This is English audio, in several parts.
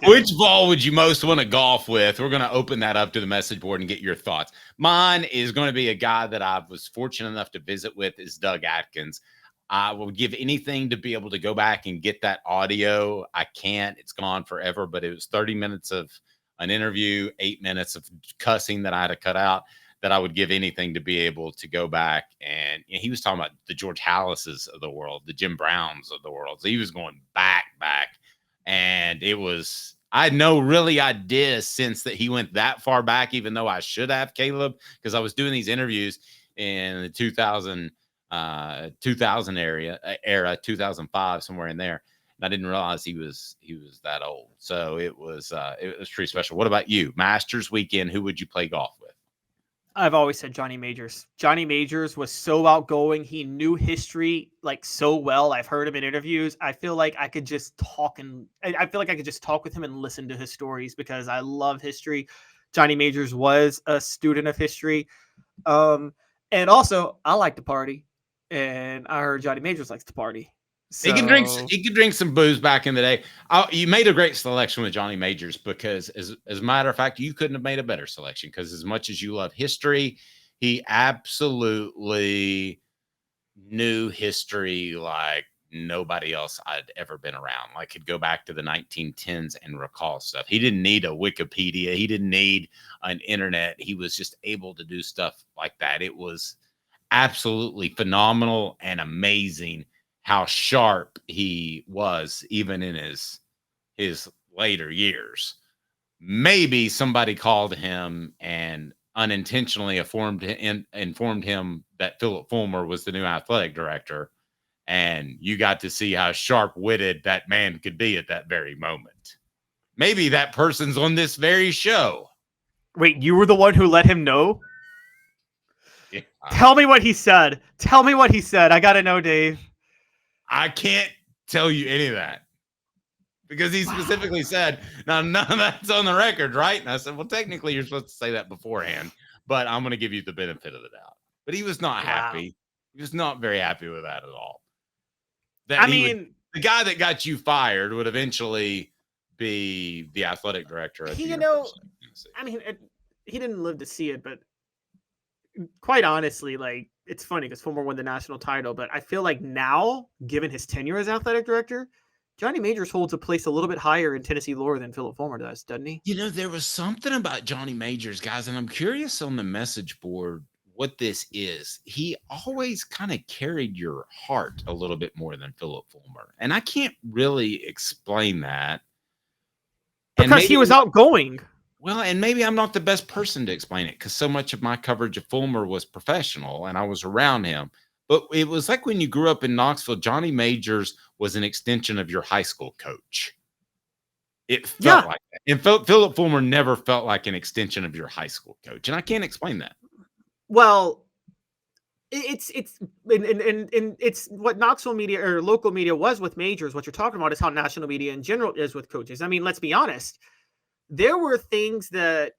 Which Vol would you most want to golf with? We're going to open that up to the message board and get your thoughts. Mine is going to be a guy that I was fortunate enough to visit with is Doug Atkins. I will give anything to be able to go back and get that audio. I can't. It's gone forever, but it was 30 minutes of an interview, 8 minutes of cussing that I had to cut out, that I would give anything to be able to go back. And he was talking about the George Hallases of the world, the Jim Browns of the world. So he was going back. And it was, I had no really idea since that he went that far back, even though I should have, Caleb, because I was doing these interviews in the 2000 era, 2005, somewhere in there. And I didn't realize he was that old. So it was pretty special. What about you? Masters weekend, who would you play golf with? I've always said Johnny Majors. Johnny Majors was so outgoing. He knew history like so well. I've heard him in interviews. I feel like I could just talk with him and listen to his stories because I love history. Johnny Majors was a student of history. And also I like to party, and I heard Johnny Majors likes to party. So, he could drink some booze back in the day. You made a great selection with Johnny Majors because, as a matter of fact, you couldn't have made a better selection because as much as you love history, he absolutely knew history like nobody else I'd ever been around. Like he'd go back to the 1910s and recall stuff. He didn't need a Wikipedia. He didn't need an internet. He was just able to do stuff like that. It was absolutely phenomenal and amazing how sharp he was, even in his later years. Maybe somebody called him and unintentionally informed him that Philip Fulmer was the new athletic director, and you got to see how sharp-witted that man could be at that very moment. Maybe that person's on this very show. Wait, you were the one who let him know? Yeah. Tell me what he said. I got to know, Dave. I can't tell you any of that because he specifically said, now, none of that's on the record, right? And I said, well, technically, you're supposed to say that beforehand, but I'm going to give you the benefit of the doubt. But he was not happy. He was not very happy with that at all. The guy that got you fired would eventually be the athletic director at the University of Tennessee. He didn't live to see it, but quite honestly, like, it's funny because Fulmer won the national title, but I feel like now, given his tenure as athletic director, Johnny Majors holds a place a little bit higher in Tennessee lore than Philip Fulmer does, doesn't he? You know, there was something about Johnny Majors, guys, and I'm curious on the message board what this is. He always kind of carried your heart a little bit more than Philip Fulmer, and I can't really explain that. Because he was outgoing. Well, and maybe I'm not the best person to explain it because so much of my coverage of Fulmer was professional and I was around him. But it was like when you grew up in Knoxville, Johnny Majors was an extension of your high school coach. It felt like that. And Philip Fulmer never felt like an extension of your high school coach. And I can't explain that. Well, it's what Knoxville media or local media was with Majors. What you're talking about is how national media in general is with coaches. I mean, let's be honest. There were things that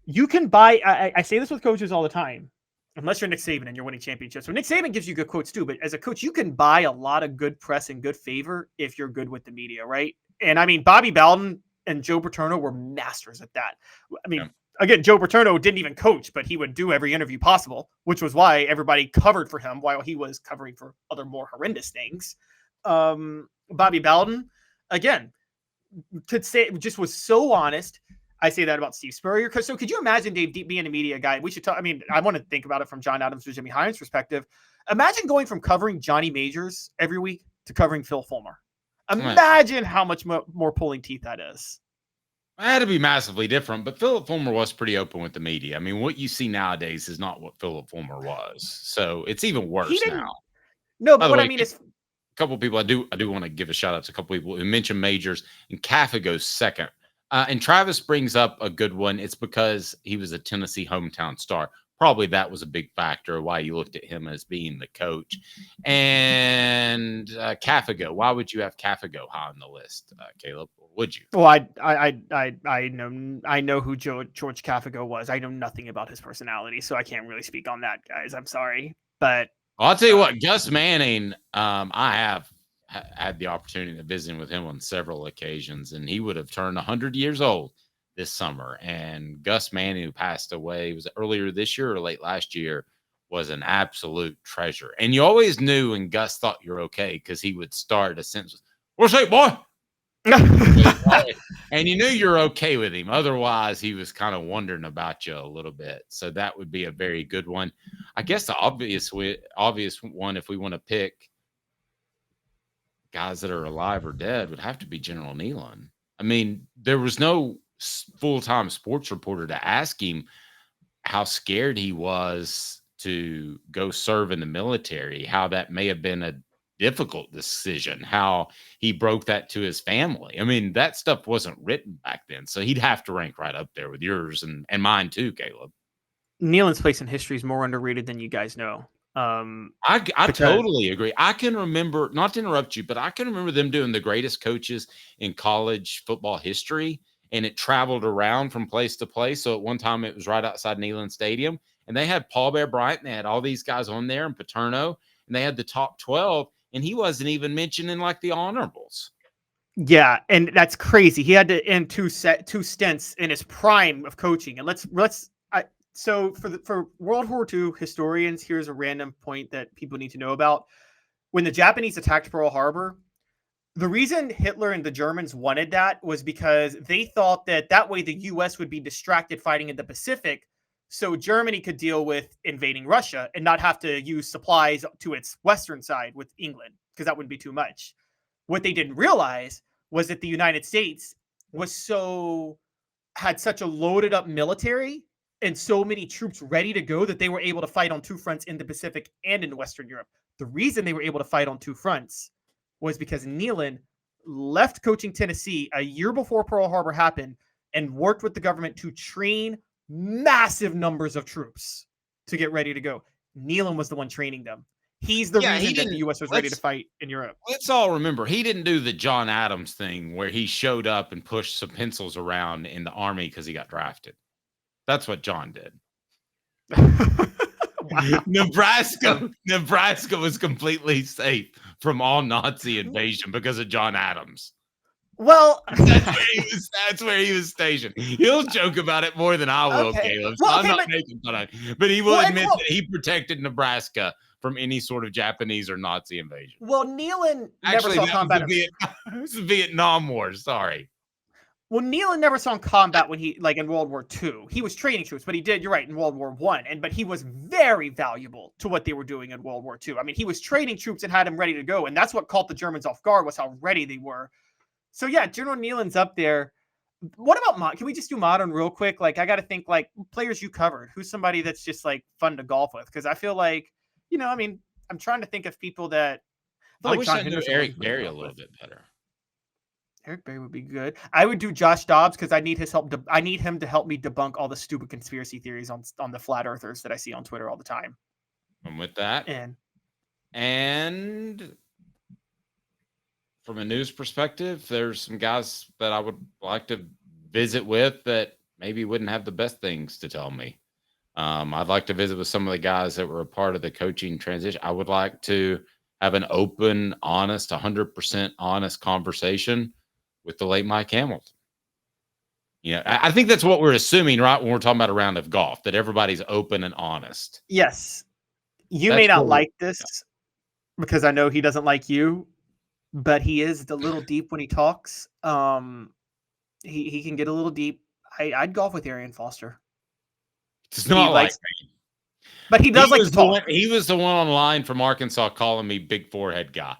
you can buy. I say this with coaches all the time, unless you're Nick Saban and you're winning championships. So Nick Saban gives you good quotes too, but as a coach, you can buy a lot of good press and good favor if you're good with the media, right? And I mean, Bobby Bowden and Joe Paterno were masters at that. I mean, again, Joe Paterno didn't even coach, but he would do every interview possible, which was why everybody covered for him while he was covering for other more horrendous things. Bobby Bowden, again, could say just was so honest. I say that about Steve Spurrier. So could you imagine Dave being a media guy? We should talk. I mean, I want to think about it from John Adams or Jimmy Hines' perspective. Imagine going from covering Johnny Majors every week to covering Phil Fulmer. Imagine how much more pulling teeth that is. It had to be massively different, but Philip Fulmer was pretty open with the media. I mean, what you see nowadays is not what Philip Fulmer was. So it's even worse now. No, but what I mean is, a couple of people I do want to give a shout out to a couple of people who mentioned Majors, and Kaffa goes second. And Travis brings up a good one. It's because he was a Tennessee hometown star. Probably that was a big factor why you looked at him as being the coach. And Kaffa go. Why would you have Kaffa go high on the list, Caleb? Or would you? Well, I know who George Kaffa was. I know nothing about his personality, so I can't really speak on that, guys. I'm sorry, but I'll tell you what, Gus Manning, I have had the opportunity to visit with him on several occasions, and he would have turned 100 years old this summer. And Gus Manning, who passed away, was it earlier this year or late last year, was an absolute treasure. And you always knew when Gus thought you're okay because he would start a sentence, "What's up, boy?" And you knew you're okay with him. Otherwise, he was kind of wondering about you a little bit. So that would be a very good one. I guess the obvious one, if we want to pick guys that are alive or dead, would have to be General Nealon. I mean, there was no full-time sports reporter to ask him how scared he was to go serve in the military, how that may have been a difficult decision, how he broke that to his family. I mean, that stuff wasn't written back then. So he'd have to rank right up there with yours and mine too, Caleb. Nealon's place in history is more underrated than you guys know. I totally agree. I can remember, not to interrupt you, but I can remember them doing the greatest coaches in college football history, and it traveled around from place to place. So at one time it was right outside Neyland Stadium, and they had Paul Bear Bryant, and they had all these guys on there, and Paterno, and they had the top 12, and he wasn't even mentioned in like the honorables. Yeah, and that's crazy. He had to end two stints in his prime of coaching. And so for World War II historians, here's a random point that people need to know about. When the Japanese attacked Pearl Harbor, the reason Hitler and the Germans wanted that was because they thought that way the U.S. would be distracted fighting in the Pacific, so Germany could deal with invading Russia and not have to use supplies to its western side with England, because that wouldn't be too much. What they didn't realize was that the United States had such a loaded up military and so many troops ready to go that they were able to fight on two fronts in the Pacific and in Western Europe. The reason they were able to fight on two fronts was because Nealon left coaching Tennessee a year before Pearl Harbor happened and worked with the government to train massive numbers of troops to get ready to go. Nealon was the one training them. He's the reason that the U.S. was ready to fight in Europe. Let's all remember, he didn't do the John Adams thing where he showed up and pushed some pencils around in the Army because he got drafted. That's what John did. Wow. Nebraska was completely safe from all Nazi invasion because of John Adams. Well, that's where he was stationed. He'll joke about it more than I will, Caleb. So I'm not making fun of him. But he will admit that he protected Nebraska from any sort of Japanese or Nazi invasion. Well, Nealon never saw combat. It was the Vietnam War. Sorry. Well, Nealon never saw combat when he, like in World War II. He was training troops, but he did, you're right, in World War I. But he was very valuable to what they were doing in World War II. I mean, he was training troops and had them ready to go. And that's what caught the Germans off guard, was how ready they were. So yeah, General Nealon's up there. What about can we just do modern real quick? Like, I got to think like players you covered. Who's somebody that's just like fun to golf with? Because I feel like, I mean, I'm trying to think of people that. I wish I knew Eric Berry a little bit better. Eric Berry would be good. I would do Josh Dobbs because I need his help. I need him to help me debunk all the stupid conspiracy theories on the flat earthers that I see on Twitter all the time. And with that, and from a news perspective, there's some guys that I would like to visit with that maybe wouldn't have the best things to tell me. I'd like to visit with some of the guys that were a part of the coaching transition. I would like to have an open, honest, 100% honest conversation with the late Mike Hamilton. I think that's what we're assuming, right, when we're talking about a round of golf, that everybody's open and honest. Yes. You may not like this because I know he doesn't like you, but he is a little deep when he talks. He can get a little deep. I'd golf with Arian Foster. It's not like me. But he does like to talk. He was the one online from Arkansas calling me big forehead guy.